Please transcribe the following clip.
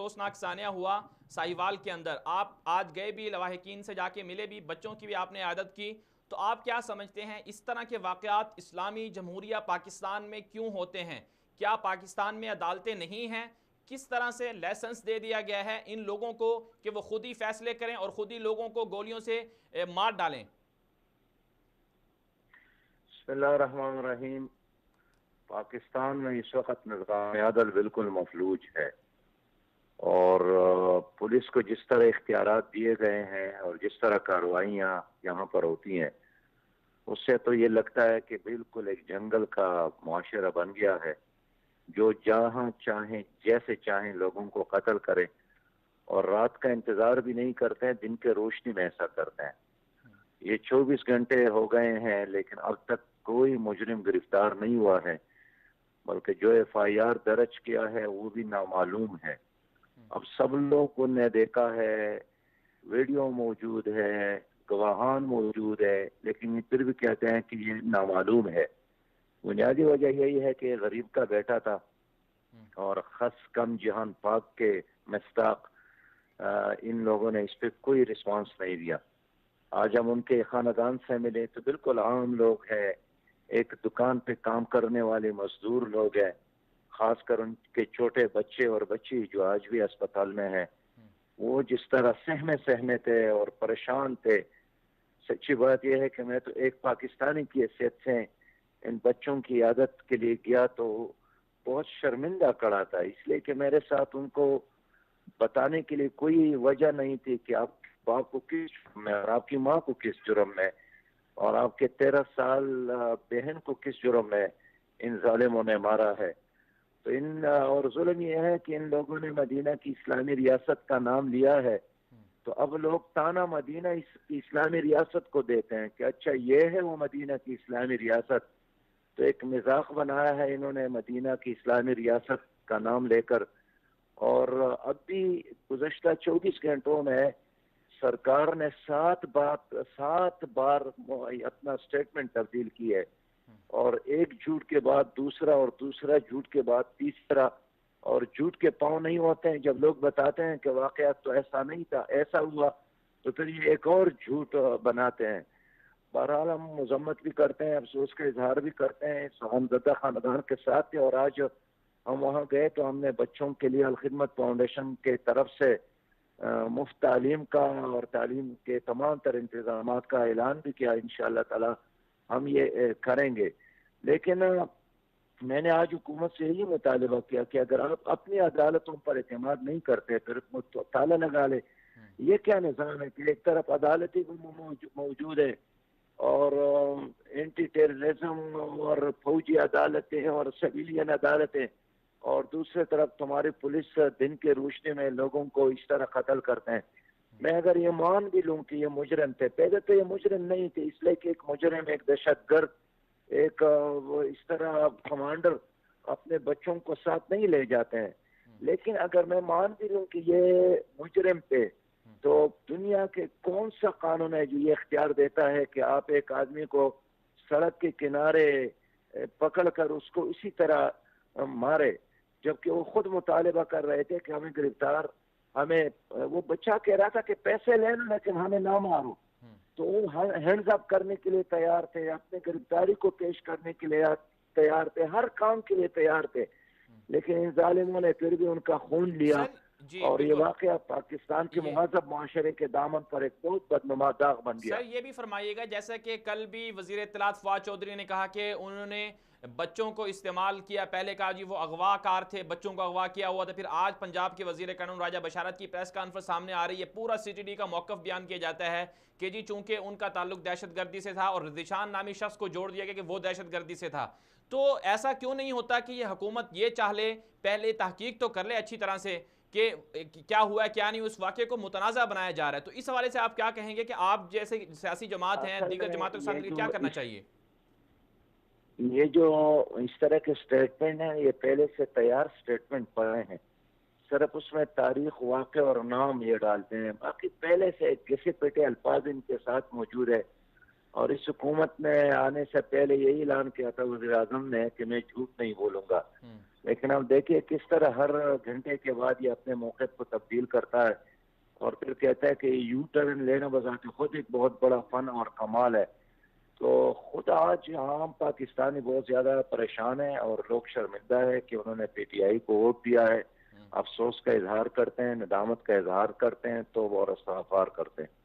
افسوسناک سانحہ ہوا ساہیوال کے اندر. آپ آج گئے بھی, لواحقین سے جا کے ملے بھی, بچوں کی بھی آپ نے عیادت کی, تو آپ کیا سمجھتے ہیں اس طرح کے واقعات اسلامی جمہوریہ پاکستان میں کیوں ہوتے ہیں؟ کیا پاکستان میں عدالتیں نہیں ہیں؟ کس طرح سے لیسنس دے دیا گیا ہے ان لوگوں کو کہ وہ خود ہی فیصلے کریں اور خود ہی لوگوں کو گولیوں سے مار ڈالیں؟ بسم اللہ الرحمن الرحیم. پاکستان میں اس وقت نظام عدل بالکل مفلوج ہے، اور پولیس کو جس طرح اختیارات دیے گئے ہیں اور جس طرح کارروائیاں یہاں پر ہوتی ہیں، اس سے تو یہ لگتا ہے کہ بالکل ایک جنگل کا معاشرہ بن گیا ہے، جو جہاں چاہیں جیسے چاہیں لوگوں کو قتل کرے، اور رات کا انتظار بھی نہیں کرتے ہیں، دن کے روشنی میں ایسا کرتے ہیں. یہ 24 گھنٹے ہو گئے ہیں لیکن اب تک کوئی مجرم گرفتار نہیں ہوا ہے، بلکہ جو FIR درج کیا ہے وہ بھی نامعلوم ہے. اب سب لوگوں نے دیکھا ہے، ویڈیو موجود ہے، گواہان موجود ہے، لیکن یہ پھر بھی کہتے ہیں کہ یہ نامعلوم ہے. بنیادی وجہ یہی ہے کہ غریب کا بیٹا تھا، اور خس کم جہان پاک کے مستاق ان لوگوں نے اس پہ کوئی رسپانس نہیں دیا. آج ہم ان کے خاندان سے ملے تو بالکل عام لوگ ہیں، ایک دکان پہ کام کرنے والے مزدور لوگ ہیں، خاص کر ان کے چھوٹے بچے اور بچی جو آج بھی اسپتال میں ہیں، وہ جس طرح سہمے تھے اور پریشان تھے. سچی بات یہ ہے کہ میں تو ایک پاکستانی کی حیثیت سے ان بچوں کی عیادت کے لیے گیا تو بہت شرمندہ کڑا تھا، اس لیے کہ میرے ساتھ ان کو بتانے کے لیے کوئی وجہ نہیں تھی کہ آپ باپ کو کس جرم میں اور آپ کی ماں کو کس جرم میں اور آپ کے 13 سال بہن کو کس جرم میں ان ظالموں نے مارا ہے. تو اور ظلم یہ ہے کہ ان لوگوں نے مدینہ کی اسلامی ریاست کا نام لیا ہے، تو اب لوگ تانا مدینہ اسلامی ریاست کو دیتے ہیں کہ اچھا یہ ہے وہ مدینہ کی اسلامی ریاست. تو ایک مذاق بنایا ہے انہوں نے مدینہ کی اسلامی ریاست کا نام لے کر. اور اب بھی گزشتہ 24 گھنٹوں میں سرکار نے 7 بار اپنا سٹیٹمنٹ تبدیل کی ہے، اور ایک جھوٹ کے بعد دوسرا اور دوسرا جھوٹ کے بعد تیسرا، اور جھوٹ کے پاؤں نہیں ہوتے ہیں. جب لوگ بتاتے ہیں کہ واقعات تو ایسا نہیں تھا، ایسا ہوا، تو پھر یہ ایک اور جھوٹ بناتے ہیں. بہرحال ہم مذمت بھی کرتے ہیں، افسوس کا اظہار بھی کرتے ہیں اس غمزدہ خاندان کے ساتھ. اور آج ہم وہاں گئے تو ہم نے بچوں کے لیے الخدمت فاؤنڈیشن کے طرف سے مفت تعلیم کا اور تعلیم کے تمام تر انتظامات کا اعلان بھی کیا. انشاءاللہ تعالی ہم یہ کریں گے. لیکن میں نے آج حکومت سے یہی مطالبہ کیا کہ اگر آپ اپنی عدالتوں پر اعتماد نہیں کرتے پھر تالا لگا لے. یہ کیا نظام ہے کہ ایک طرف عدالتی موجود ہے اور اینٹی ٹیررزم اور فوجی عدالتیں اور سویلین عدالتیں، اور دوسرے طرف تمہاری پولیس دن کے روشنی میں لوگوں کو اس طرح قتل کرتے ہیں. میں اگر یہ مان بھی لوں کہ یہ مجرم تھے، پہلے تو یہ مجرم نہیں تھے، اس لیے کہ ایک مجرم، ایک دہشت گرد، ایک وہ اس طرح کمانڈر اپنے بچوں کو ساتھ نہیں لے جاتے ہیں. لیکن اگر میں مان بھی لوں کہ یہ مجرم تھے، تو دنیا کے کون سا قانون ہے جو یہ اختیار دیتا ہے کہ آپ ایک آدمی کو سڑک کے کنارے پکڑ کر اس کو اسی طرح مارے، جبکہ وہ خود مطالبہ کر رہے تھے کہ ہمیں گرفتار، وہ بچہ کہہ رہا تھا کہ پیسے لینا لیکن ہمیں نہ مارو. تو وہ ہینڈز اپ کرنے کے لیے تیار تھے، اپنے گرفتاری کو پیش کرنے کے لیے تیار تھے، ہر کام کے لیے تیار تھے. لیکن ان ظالموں نے پھر بھی ان کا خون لیا. سر جی اور یہ بالکل، واقعہ پاکستان کے مہذب معاشرے کے دامن پر ایک بہت بدنما داغ بن گیا. سر یہ بھی فرمائیے گا، جیسا کہ کل بھی وزیر اطلاعات فواد چودھری نے کہا کہ انہوں نے بچوں کو استعمال کیا، پہلے کہا جی وہ اغوا کار تھے، بچوں کو اغوا کیا ہوا تھا، پھر آج پنجاب کے وزیر قانون راجہ بشارت کی پریس کانفرنس سامنے آ رہی ہے، پورا CTD کا موقف بیان کیا جاتا ہے کہ جی چونکہ ان کا تعلق دہشت گردی سے تھا اور ذیشان نامی شخص کو جوڑ دیا گیا کہ وہ دہشت گردی سے تھا. تو ایسا کیوں نہیں ہوتا کہ یہ حکومت یہ چاہ لے، پہلے تحقیق تو کر لے اچھی طرح سے کہ کیا ہوا ہے کیا نہیں، اس واقعے کو متنازع بنایا جا رہا ہے. تو اس حوالے سے آپ کیا کہیں گے کہ آپ جیسے سیاسی جماعت ہیں، اصل دیگر میں جماعتوں کے ساتھ مل کے کیا کرنا چاہیے؟ یہ جو اس طرح کے سٹیٹمنٹ ہیں یہ پہلے سے تیار سٹیٹمنٹ پڑے ہیں، صرف اس میں تاریخ، واقع اور نام یہ ڈالتے ہیں، باقی پہلے سے گھسے پٹے الفاظ ان کے ساتھ موجود ہے. اور اس حکومت نے آنے سے پہلے یہی اعلان کیا تھا وزیر اعظم نے کہ میں جھوٹ نہیں بولوں گا، لیکن اب دیکھیے کس طرح ہر گھنٹے کے بعد یہ اپنے موقف کو تبدیل کرتا ہے اور پھر کہتا ہے کہ یو ٹرن لینا بذات خود ایک بہت بڑا فن اور کمال ہے۔ تو خود آج عام پاکستانی بہت زیادہ پریشان ہیں اور لوگ شرمندہ ہے کہ انہوں نے پی ٹی آئی کو ووٹ دیا ہے، افسوس کا اظہار کرتے ہیں، ندامت کا اظہار کرتے ہیں، توبہ اور استغفار کرتے ہیں۔